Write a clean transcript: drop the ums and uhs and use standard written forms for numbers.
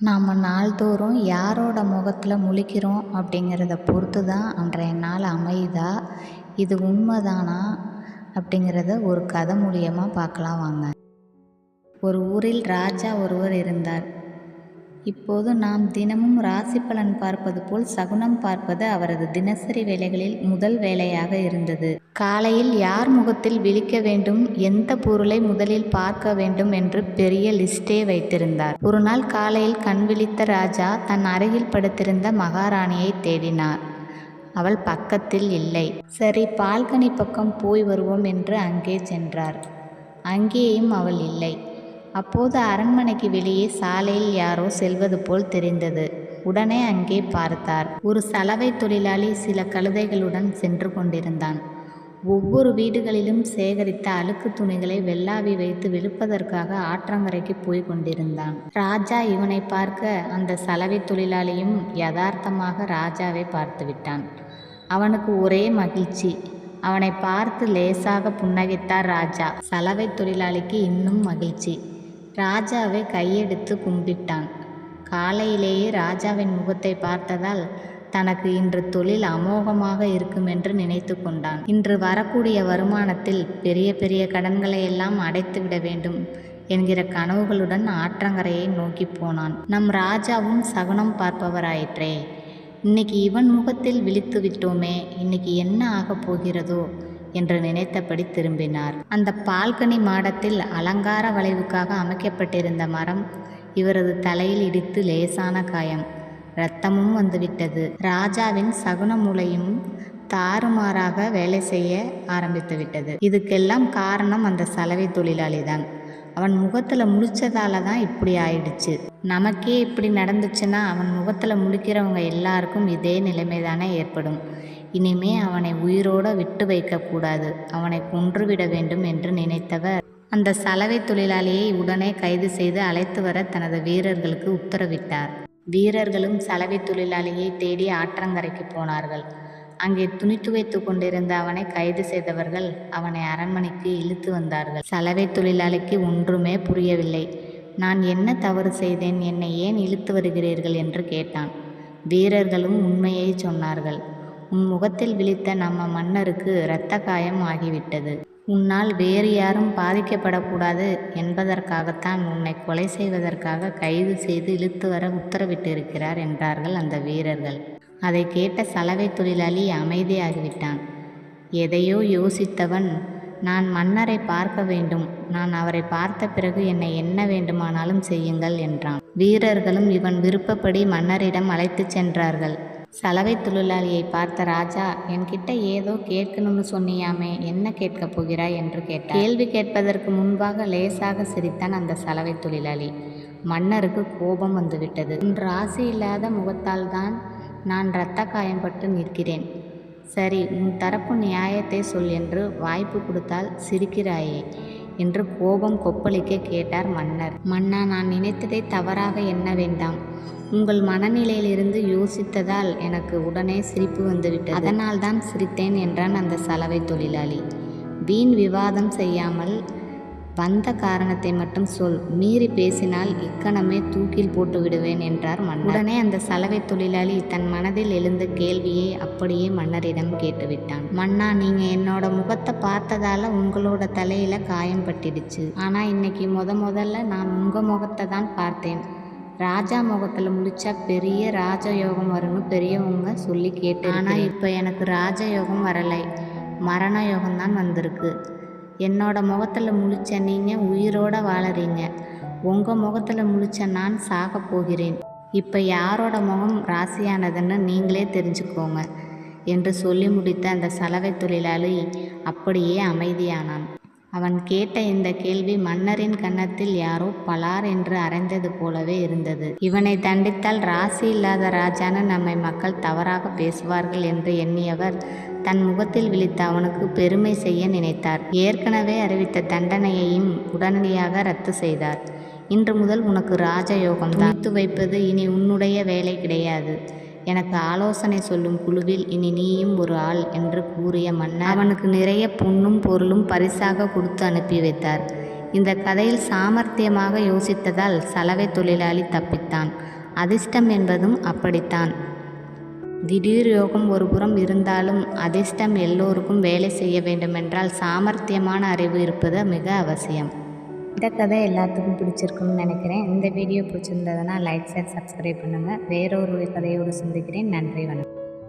நாம் நாள்தோறும் யாரோட முகத்தில் முழிக்கிறோம் அப்படிங்கிறத பொறுத்து தான் அன்றைய நாள் அமையுதா, இது உண்மைதானா அப்படிங்கிறத ஒரு கதை மூலியமாக பார்க்கலாம் வாங்க. ஒரு ஊரில் ராஜா ஒருவர் இருந்தார். இப்போது நாம் தினமும் ராசி பலன் பார்ப்பது போல் சகுனம் பார்ப்பது அவரது தினசரி வேலைகளில் முதல் வேலையாக இருந்தது. காலையில் யார் முகத்தில் விழிக்க வேண்டும், எந்த பொருளை முதலில் பார்க்க வேண்டும் என்று பெரிய லிஸ்டே வைத்திருந்தார். ஒரு நாள் காலையில் கண் விழித்த ராஜா தன் அருகில் படுத்திருந்த மகாராணியை தேடினார். அவள் பக்கத்தில் இல்லை. சரி, பால்கனி பக்கம் போய் வருவோம் என்று அங்கே சென்றார். அங்கேயும் அவள் இல்லை. அப்போது அரண்மனைக்கு வெளியே சாலையில் யாரோ செல்வது போல் தெரிந்தது. உடனே அங்கே பார்த்தார். ஒரு சலவை தொழிலாளி சில கழுதைகளுடன் சென்று கொண்டிருந்தான். ஒவ்வொரு வீடுகளிலும் சேகரித்த அழுக்கு துணிகளை வெள்ளாவி வைத்து வெளுப்பதற்காக ஆற்றங்கரைக்கு போய் கொண்டிருந்தான். ராஜா இவனை பார்க்க அந்த சலவை தொழிலாளியும் யதார்த்தமாக ராஜாவை பார்த்து விட்டான். அவனுக்கு ஒரே மகிழ்ச்சி. அவனை பார்த்து லேசாக புன்னகைத்தார் ராஜா. சலவை தொழிலாளிக்கு இன்னும் மகிழ்ச்சி. ராஜாவை கையெடுத்து கும்பிட்டான். காலையிலேயே ராஜாவின் முகத்தை பார்த்ததால் தனக்கு இன்று தொழில் அமோகமாக இருக்கும் என்று நினைத்து கொண்டான். இன்று வரக்கூடிய வருமானத்தில் பெரிய பெரிய கடன்களை எல்லாம் அடைத்து விட வேண்டும் என்கிற கனவுகளுடன் ஆற்றங்கரையை நோக்கி போனான். நம் ராஜாவும் சகுனம் பார்ப்பவராயிற்றே. இன்னைக்கு இவன் முகத்தில் விழித்து விட்டோமே, இன்னைக்கு என்ன ஆகப் போகிறதோ என்று நினைத்தபடி திரும்பினார். அந்த பால்கனி மாடத்தில் அலங்கார வளைவுக்காக அமைக்கப்பட்டிருந்த மரம் இவரது தலையில் இடித்து லேசான காயம், இரத்தமும் வந்துவிட்டது. ராஜாவின் சகுன மூளையும் தாறுமாறாக வேலை செய்ய ஆரம்பித்து விட்டது. இதுக்கெல்லாம் காரணம் அந்த சலவை தொழிலாளிதான். அவன் முகத்தில் முழிச்சதால தான் இப்படி ஆயிடுச்சு. நமக்கே இப்படி நடந்துச்சுன்னா அவன் முகத்தில் முழிக்கிறவங்க எல்லாருக்கும் இதே நிலைமை தானே ஏற்படும். இனிமே அவனை உயிரோடு விட்டு வைக்கக்கூடாது, அவனை கொன்றுவிட வேண்டும் என்று நினைத்தவர் அந்த சலவை தொழிலாளியை உடனே கைது செய்து அழைத்து வர தனது வீரர்களுக்கு உத்தரவிட்டார். வீரர்களும் சலவை தொழிலாளியை தேடி ஆற்றங்கரைக்கு போனார்கள். அங்கே துணி துவைத்து கொண்டிருந்த அவனை கைது செய்தவர்கள் அவனை அரண்மனைக்கு இழுத்து வந்தார்கள். சலவை தொழிலாளிக்கு ஒன்றுமே புரியவில்லை. நான் என்ன தவறு செய்தேன், என்னை ஏன் இழுத்து வருகிறீர்கள் என்று கேட்டான். வீரர்களும் உண்மையை சொன்னார்கள். உன் முகத்தில் விழித்த நம்ம மன்னருக்கு இரத்த காயம் ஆகிவிட்டது. உன்னால் வேறு யாரும் பாதிக்கப்படக்கூடாது என்பதற்காகத்தான் உன்னை கொலை செய்வதற்காக கைது செய்து இழுத்து வர உத்தரவிட்டிருக்கிறார் என்றார்கள் அந்த வீரர்கள். அதை கேட்ட சலவை தொழிலாளி அமைதியாகிவிட்டான். எதையோ யோசித்தவன், நான் மன்னரை பார்க்க வேண்டும், நான் அவரை பார்த்த பிறகு என்னை என்ன வேண்டுமானாலும் செய்யுங்கள் என்றான். வீரர்களும் இவன் விருப்பப்படி மன்னரிடம் அழைத்து சென்றார்கள். சலவை தொழிலாளியை பார்த்த ராஜா, என்கிட்ட ஏதோ கேட்கணும்னு சொன்னியாமே, என்ன கேட்கப் போகிறாய் என்று கேட்டார். கேள்வி கேட்பதற்கு முன்பாக லேசாக சிரித்தான் அந்த சலவை தொழிலாளி. மன்னருக்கு கோபம் வந்துவிட்டது. உன் ராசி இல்லாத முகத்தால் தான் நான் இரத்த காயம்பட்டு நிற்கிறேன். சரி, உன் தரப்பு நியாயத்தை சொல் என்று வாய்ப்பு கொடுத்தால் சிரிக்கிறாயே என்று கோபம் கொப்பளிக்க கேட்டார் மன்னர். மன்னா, நான் நினைத்ததை தவறாக எண்ண வேண்டாம். உங்கள் மனநிலையிலிருந்து யோசித்ததால் எனக்கு உடனே சிரிப்பு வந்துவிட்டது, அதனால் தான் சிரித்தேன் என்றான் அந்த சலவை தொழிலாளி. வீண் விவாதம் செய்யாமல் வந்த காரணத்தை மட்டும் சொல், மீறி பேசினால் இக்கணமே தூக்கில் போட்டு விடுவேன் என்றார் மன்னர். உடனே அந்த சலவை தொழிலாளி தன் மனதில் எழுந்த கேள்வியை அப்படியே மன்னரிடம் கேட்டுவிட்டான். மன்னா, நீங்க என்னோட முகத்தை பார்த்ததால உங்களோட தலையில காயம் பட்டிடுச்சு. ஆனா இன்னைக்கு முதல்ல நான் உங்க முகத்தை தான் பார்த்தேன். ராஜா முகத்தில் முழிச்சா பெரிய ராஜயோகம் வரும்னு பெரியவங்க சொல்லி கேட்டு, ஆனால் இப்போ எனக்கு ராஜயோகம் வரலை, மரண யோகம்தான் வந்திருக்கு. என்னோட முகத்தில் முழிச்ச நீங்கள் உயிரோட வாழறீங்க, உங்கள் முகத்தில் முழிச்ச நான் சாக போகிறேன். இப்போ யாரோட முகம் ராசியானதுன்னு நீங்களே தெரிஞ்சுக்கோங்க என்று சொல்லி முடித்த அந்த சலவை தொழிலாளி அப்படியே அமைதியானான். அவன் கேட்ட இந்த கேள்வி மன்னரின் கன்னத்தில் யாரோ பலார் என்று அரைந்தது போலவே இருந்தது. இவனை தண்டித்தால் ராசி இல்லாத ராஜான்னு நம்மை மக்கள் தவறாக பேசுவார்கள் என்று எண்ணியவர் தன் முகத்தில் விழித்த அவனுக்கு பெருமை செய்ய நினைத்தார். ஏற்கனவே அறிவித்த தண்டனையையும் உடனடியாக ரத்து செய்தார். இன்று முதல் உனக்கு ராஜயோகம் தான் வைப்பது இனி உன்னுடைய வேலை கிடையாது. எனக்கு ஆலோசனை சொல்லும் குழுவில் இனி நீயும் ஒரு ஆள் என்று கூறிய மன்னர் அவனுக்கு நிறைய பொன்னும் பொருளும் பரிசாக கொடுத்து அனுப்பி வைத்தார். இந்த கதையில் சாமர்த்தியமாக யோசித்ததால் சலவை தொழிலாளி தப்பித்தான். அதிர்ஷ்டம் என்பதும் அப்படித்தான். திடீர் யோகம் ஒரு புறம் இருந்தாலும் அதிர்ஷ்டம் எல்லோருக்கும் வேலை செய்ய வேண்டுமென்றால் சாமர்த்தியமான அறிவு இருப்பது மிக அவசியம். இந்த கதை எல்லாத்துக்கும் பிடிச்சிருக்குன்னு நினைக்கிறேன். இந்த வீடியோ பிடிச்சிருந்ததுன்னா லைக், ஷேர், சப்ஸ்கிரைப் பண்ணுங்கள். வேறொரு கதையோடு சந்திக்கிறேன். நன்றி, வணக்கம்.